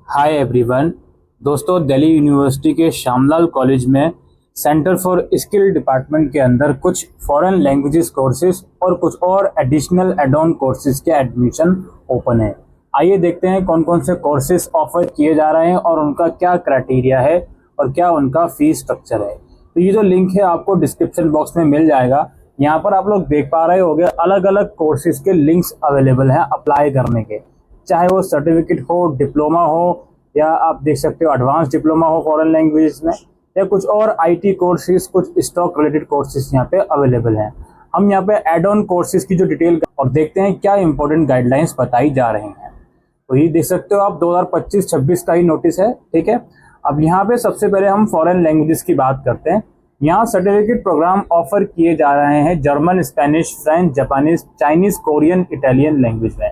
Hi everyone. दोस्तों, Delhi university के Shyamlal college में सेंटर फॉर स्किल डिपार्टमेंट के अंदर कुछ फॉरेन लैंग्वेजेस कोर्सेज और कुछ और एडिशनल एड ऑन कोर्सेज के एडमिशन ओपन है। आइए देखते हैं कौन कौन से कोर्सेज ऑफर किए जा रहे हैं और उनका क्या क्राइटेरिया है और क्या उनका फीस स्ट्रक्चर है। तो ये जो लिंक है आपको डिस्क्रिप्शन बॉक्स में मिल जाएगा। यहाँ पर आप लोग देख पा रहे होंगे अलग अलग कोर्सेज के लिंक्स अवेलेबल हैं अप्लाई करने के, चाहे वो सर्टिफिकेट हो, डिप्लोमा हो, या आप देख सकते हो एडवांस डिप्लोमा हो फॉरेन लैंग्वेजेस में, या कुछ और आईटी कोर्सेज, कुछ स्टॉक रिलेटेड कोर्सेज यहाँ पे अवेलेबल हैं। हम यहाँ पे एड ऑन कोर्सेज की जो डिटेल और देखते हैं क्या इंपॉर्टेंट गाइडलाइंस बताई जा रही हैं। तो ये देख सकते हो आप 2025-26 का ही नोटिस है, ठीक है। अब यहाँ पे सबसे पहले हम फॉरेन लैंग्वेजेस की बात करते हैं। यहाँ सर्टिफिकेट प्रोग्राम ऑफर किए जा रहे हैं German, Spanish, French, Japanese, Chinese, Korean, Italian language में,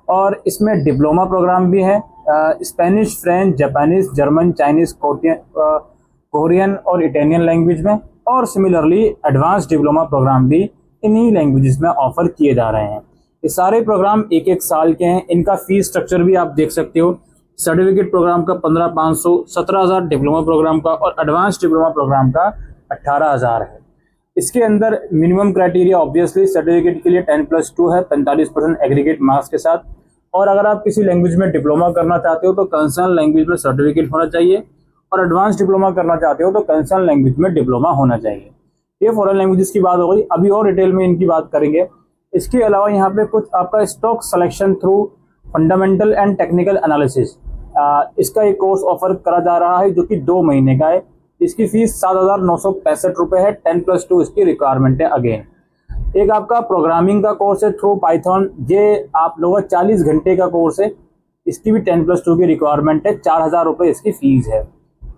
और इसमें डिप्लोमा प्रोग्राम भी है Spanish, French, Japanese, German, Chinese, Korean और इटालियन लैंग्वेज में, और सिमिलरली एडवांस डिप्लोमा प्रोग्राम भी इन्हीं लैंग्वेजेस में ऑफर किए जा रहे हैं। ये सारे प्रोग्राम एक एक साल के हैं। इनका फीस स्ट्रक्चर भी आप देख सकते हो। सर्टिफिकेट प्रोग्राम का 15,500, 17,000 डिप्लोमा प्रोग्राम का, और एडवांस डिप्लोमा प्रोग्राम का 18,000 है। इसके अंदर मिनिमम क्राइटेरिया ऑब्वियसली सर्टिफिकेट के लिए 10+2 है, 45% एग्रीगेट मार्क्स के साथ। और अगर आप किसी लैंग्वेज में डिप्लोमा करना चाहते हो तो कंसर्न लैंग्वेज में सर्टिफिकेट होना चाहिए, और एडवांस डिप्लोमा करना चाहते हो तो कंसर्न लैंग्वेज में डिप्लोमा होना चाहिए। ये फॉरेन लैंग्वेजेस की बात हो गई। अभी और डिटेल में इनकी बात करेंगे। इसके अलावा यहाँ पे कुछ आपका stock selection through fundamental and technical analysis, इसका एक कोर्स ऑफर करा जा रहा है जो कि 2 महीने का है। इसकी फीस 7,965 रुपये है। 10+2 इसकी रिक्वायरमेंट है। अगेन एक आपका प्रोग्रामिंग का कोर्स है थ्रू पाइथन, ये आप लोगों का 40 घंटे का कोर्स है। इसकी भी 10+2 की रिक्वायरमेंट है। 4,000 रुपये इसकी फीस है।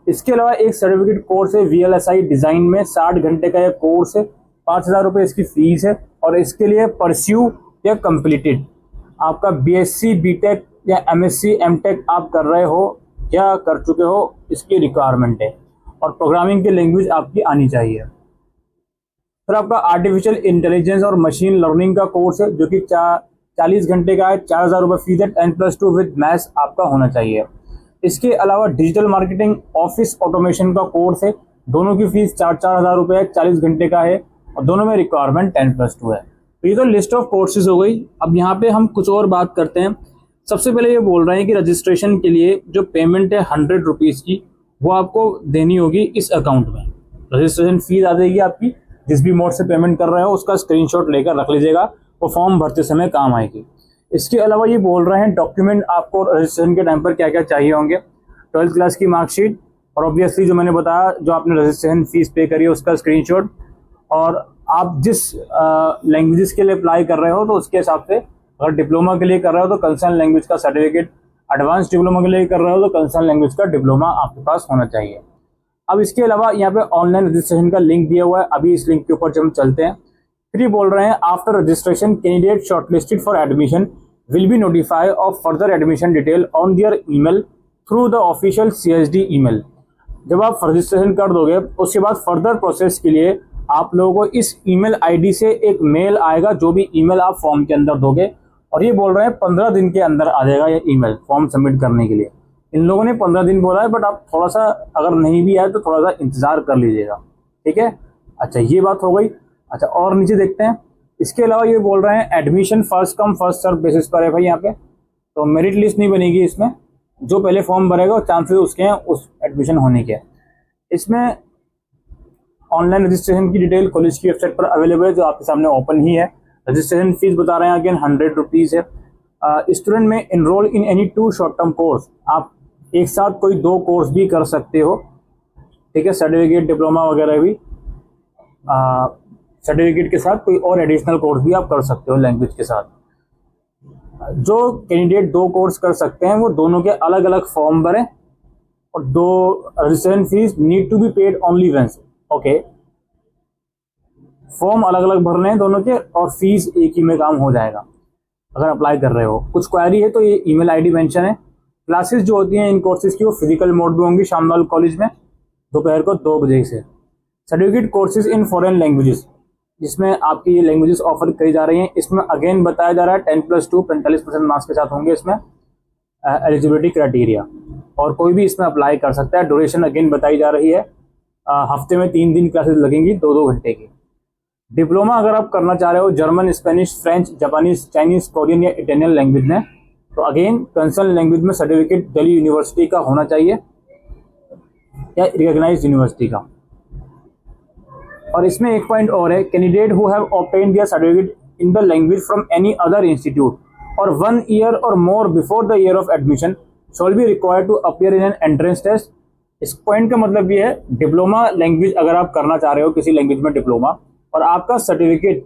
इसके अलावा एक सर्टिफिकेट कोर्स है VLSI डिज़ाइन में, 60 घंटे का यह कोर्स है। 5,000 रुपये इसकी फीस है। और इसके लिए परस्यू या कंप्लीटेड आपका BSc, BTech या MSc, MTech आप कर रहे हो या कर चुके हो, इसकी रिक्वायरमेंट है। और प्रोग्रामिंग की लैंग्वेज आपकी आनी चाहिए। फिर आपका आर्टिफिशियल इंटेलिजेंस और मशीन लर्निंग का कोर्स है जो कि 40 घंटे का है। 4,000 रुपये फीस है। 10+2 विद मैथ्स आपका होना चाहिए। इसके अलावा डिजिटल मार्केटिंग, ऑफिस ऑटोमेशन का कोर्स है। दोनों की फीस 4,000 रुपये है। 40 घंटे का है और दोनों में रिक्वायरमेंट 10+2 है। तो ये तो लिस्ट ऑफ कोर्सेज हो गई। अब यहाँ पे हम कुछ और बात करते हैं। सबसे पहले ये बोल रहे हैं कि रजिस्ट्रेशन के लिए जो पेमेंट है 100 रुपीज़ की, वो आपको देनी होगी इस अकाउंट में। रजिस्ट्रेशन फीस आ जाएगी आपकी। जिस भी मोड से पेमेंट कर रहे हो उसका स्क्रीनशॉट लेकर रख लीजिएगा, वो फॉर्म भरते समय काम आएगी। इसके अलावा ये बोल रहे हैं डॉक्यूमेंट आपको रजिस्ट्रेशन के टाइम पर क्या क्या चाहिए होंगे। 12th क्लास की मार्कशीट, और ऑब्वियसली जो मैंने बताया जो आपने रजिस्ट्रेशन फीस पे करी है उसका स्क्रीनशॉट, और आप जिस लैंग्वेजेस के लिए अप्लाई कर रहे हो तो उसके हिसाब से, अगर डिप्लोमा के लिए कर रहे हो तो कंसर्न लैंग्वेज का सर्टिफिकेट, एडवांस डिप्लोमा के लिए कर रहे हो तो कंसर्न लैंग्वेज का डिप्लोमा आपके पास होना चाहिए। अब इसके अलावा यहाँ पे ऑनलाइन रजिस्ट्रेशन का लिंक दिया हुआ है। अभी इस लिंक के ऊपर जब हम चलते हैं, फिर ये बोल रहे हैं after registration candidate shortlisted for admission will be notify of further admission detail on their email through the official CSD email. जब आप रजिस्ट्रेशन कर दोगे उसके बाद फर्दर प्रोसेस के लिए आप लोगों को इस ईमेल ID से एक मेल आएगा, जो भी ईमेल आप फॉर्म के अंदर दोगे। और ये बोल रहे हैं 15 दिन के अंदर आ जाएगा ये ईमेल फॉर्म सबमिट करने के लिए। इन लोगों ने 15 दिन बोला है, बट आप थोड़ा सा अगर नहीं भी आए तो थोड़ा सा इंतजार कर लीजिएगा, ठीक है। अच्छा, ये बात हो गई। अच्छा, और नीचे देखते हैं। इसके अलावा ये बोल रहे हैं admission first come first serve basis पर है भाई यहाँ पे। तो मेरिट लिस्ट नहीं बनेगी इसमें। जो पहले फॉर्म भरेगा चांसेस उसके हैं उस एडमिशन होने के। इसमें ऑनलाइन रजिस्ट्रेशन की डिटेल कॉलेज की वेबसाइट पर अवेलेबल है, जो आपके सामने ओपन ही है। रजिस्ट्रेशन फीस बता रहे हैं अगेन 100 रुपीज़ है। स्टूडेंट में enrol in any 2 short term course, आप एक साथ कोई 2 कोर्स भी कर सकते हो, ठीक है। सर्टिफिकेट, डिप्लोमा वगैरह भी, सर्टिफिकेट के साथ कोई और एडिशनल कोर्स भी आप कर सकते हो लैंग्वेज के साथ। जो कैंडिडेट 2 कोर्स कर सकते हैं वो दोनों के अलग अलग फॉर्म भरें, और 2 registration fees need to be paid only once. Okay, form अलग अलग भरने हैं दोनों के, और फीस एक ही में काम हो जाएगा अगर अप्लाई कर रहे हो। कुछ क्वेरी है तो ये ईमेल ID मेंशन है। क्लासेस जो होती हैं इन कोर्सेज की वो फिजिकल मोड में होंगी श्यामलाल कॉलेज में, दोपहर को 2 बजे से। Certificate courses in foreign languages, जिसमें आपकी ये लैंग्वेजेस ऑफर करी जा रही हैं, इसमें अगेन बताया जा रहा है 10+2 45% मार्क्स के साथ होंगे इसमें एलिजिबिलिटी क्राइटेरिया। और कोई भी इसमें अप्लाई कर सकता है। ड्यूरेशन अगेन बताई जा रही है, हफ्ते में 3 दिन क्लासेस लगेंगी 2-2 घंटे की। डिप्लोमा अगर आप करना चाह रहे हो German, Spanish, French, Japanese, Chinese, Korean या इटालियन लैंग्वेज में, तो अगेन कंसर्न लैंग्वेज में सर्टिफिकेट दिल्ली यूनिवर्सिटी का होना चाहिए या रिकॉग्नाइज्ड यूनिवर्सिटी का। और इसमें एक पॉइंट और है, candidate who have obtained their certificate in the language from any other institute or 1 year or more before the year of admission shall be required to appear in an entrance test. इस point का मतलब ये है, diploma language अगर आप करना चाह रहे हो किसी लैंग्वेज में डिप्लोमा, और आपका सर्टिफिकेट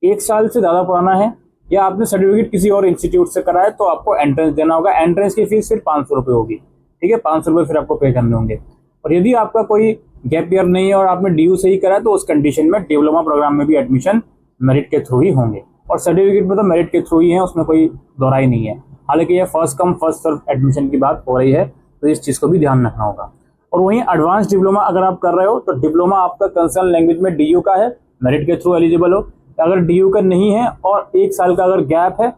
1 साल से ज़्यादा पुराना है या आपने सर्टिफिकेट किसी और इंस्टीट्यूट से करा है, तो आपको एंट्रेंस देना होगा। एंट्रेंस की फीस सिर्फ 500 रुपये होगी, ठीक है, 500 रुपये फिर आपको पे करने होंगे। और यदि आपका कोई गैप ईयर नहीं है और आपने DU से ही करा है, तो उस कंडीशन में डिप्लोमा प्रोग्राम में भी एडमिशन मेरिट के थ्रू ही होंगे। और सर्टिफिकेट में तो मेरिट के थ्रू ही है, उसमें कोई दोहराई नहीं है। हालांकि ये first come first serve admission की बात हो रही है, तो इस चीज़ को भी ध्यान रखना होगा। और वहीं एडवांस डिप्लोमा अगर आप कर रहे हो, तो डिप्लोमा आपका कंसर्न लैंग्वेज में DU का है, मेरिट के थ्रू एलिजिबल हो। अगर DU का नहीं है और 1 साल का अगर गैप है,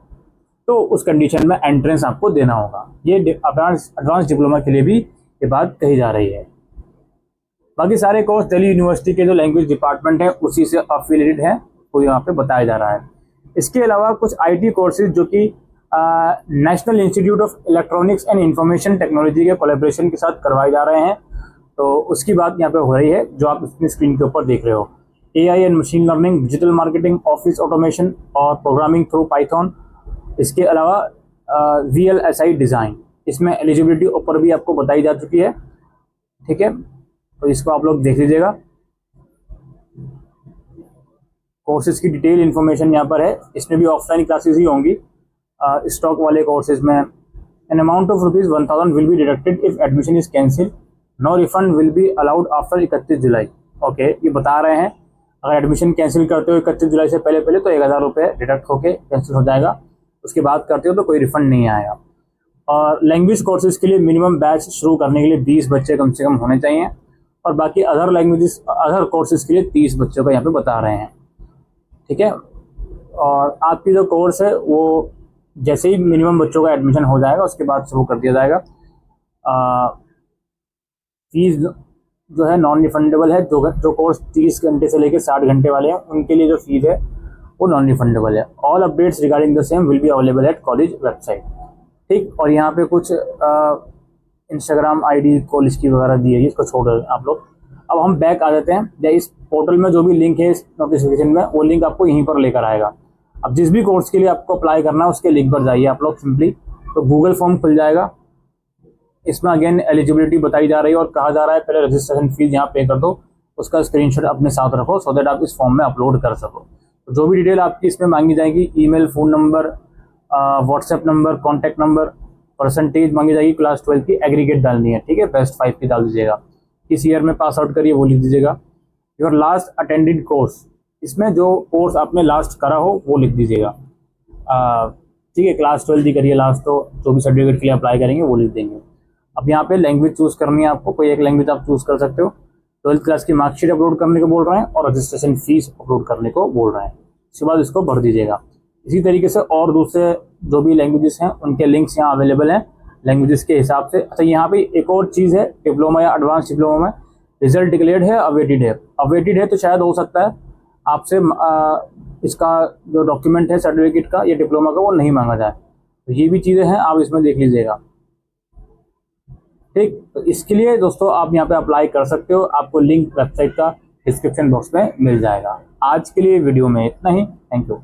तो उस कंडीशन में एंट्रेंस आपको देना होगा। ये एडवांस डिप्लोमा के लिए भी ये बात कही जा रही है। बाकी सारे कोर्स दिल्ली यूनिवर्सिटी के जो लैंग्वेज डिपार्टमेंट है उसी से अफिलिएटेड है, तो यहाँ पे बताया जा रहा है। इसके अलावा कुछ IT कोर्सेज जो कि national institute of electronics and information technology के कोलैबोरेशन के साथ करवाए जा रहे हैं, तो उसकी बात यहाँ पे हो रही है, जो आप अपनी स्क्रीन के ऊपर देख रहे हो। AI and machine learning, digital marketing, office automation और प्रोग्रामिंग थ्रू पाइथन। इसके अलावा VLSI डिज़ाइन, इसमें एलिजिबिलिटी ऊपर भी आपको बताई जा चुकी है, ठीक है, तो इसको आप लोग देख लीजिएगा। कोर्सेज की डिटेल इन्फॉर्मेशन यहाँ पर है। इसमें भी ऑफलाइन क्लासेस ही होंगी। स्टॉक वाले कोर्सेज में an amount of ₹1000 will be deducted if admission is cancel, no refund will be allowed after 31 July. Okay, ये बता रहे हैं अगर एडमिशन कैंसिल करते हो 31 जुलाई से पहले तो 1000 रुपये डिडक्ट होके कैंसिल हो जाएगा। उसके बाद करते हो तो कोई रिफंड नहीं आएगा। और लैंग्वेज कोर्सेज के लिए मिनिमम बैच शुरू करने के लिए 20 बच्चे कम से कम होने चाहिए, और बाकी अदर लैंग्वेजेस अदर कोर्सेज के लिए 30 बच्चों का यहाँ पे बता रहे हैं, ठीक है। और आपकी जो कोर्स है वो जैसे ही मिनिमम बच्चों का एडमिशन हो जाएगा उसके बाद शुरू कर दिया जाएगा। फीस जो है नॉन रिफंडेबल है। जो कोर्स 30 घंटे से लेकर 60 घंटे वाले हैं उनके लिए जो फीस है वो नॉन रिफंडेबल है। All updates regarding the same will be available at college website, ठीक। और यहाँ पे कुछ इंस्टाग्राम ID कॉलेज की वगैरह दी है, इसको छोड़ रहे आप लोग। अब हम बैक आ जाते हैं, या इस पोर्टल में जो भी लिंक है इस नोटिफिकेशन में, वो लिंक आपको यहीं पर लेकर आएगा। अब जिस भी कोर्स के लिए आपको अप्लाई करना है उसके लिंक पर जाइए आप लोग सिंपली, तो गूगल फॉर्म खुल जाएगा। इसमें अगेन एलिजिबिलिटी बताई जा रही है और कहा जा रहा है पहले रजिस्ट्रेशन फीस यहाँ पे कर दो, उसका स्क्रीनशॉट अपने साथ रखो सो दैट आप इस फॉर्म में अपलोड कर सको। तो जो भी डिटेल आपकी इसमें मांगी जाएगी, email, phone number, WhatsApp number, contact number, percentage मांगी जाएगी, क्लास 12 की एग्रीगेट डालनी है, ठीक है, बेस्ट 5 की डाल दीजिएगा, किस ईयर में पास आउट करिए वो लिख दीजिएगा। योर लास्ट अटेंडेड कोर्स, इसमें जो कोर्स आपने लास्ट करा हो वो लिख दीजिएगा, ठीक है। क्लास 12 की करिए लास्ट, तो जो भी सर्टिफिकेट के लिए अप्लाई करेंगे वो लिख देंगे। अब यहाँ पे लैंग्वेज चूज़ करनी है आपको, कोई एक लैंग्वेज आप चूज़ कर सकते हो। 12th क्लास की मार्कशीट अपलोड करने को बोल रहे हैं और रजिस्ट्रेशन फीस अपलोड करने को बोल रहे हैं, उसके बाद इसको भर दीजिएगा। इसी तरीके से और दूसरे जो भी लैंग्वेजेस हैं उनके लिंक्स यहाँ अवेलेबल हैं लैंग्वेजेस के हिसाब से। अच्छा, यहाँ पे एक और चीज़ है, डिप्लोमा या एडवांस डिप्लोमा में रिजल्ट डिक्लेयर्ड है, अवेटेड है। अवेटेड है तो शायद हो सकता है आपसे इसका जो डॉक्यूमेंट है सर्टिफिकेट का या डिप्लोमा का वो नहीं मांगा जाए, तो ये भी चीज़ें हैं, आप इसमें देख लीजिएगा, ठीक। तो इसके लिए दोस्तों आप यहाँ पे अप्लाई कर सकते हो, आपको लिंक वेबसाइट का डिस्क्रिप्शन बॉक्स में मिल जाएगा। आज के लिए वीडियो में इतना ही, थैंक यू।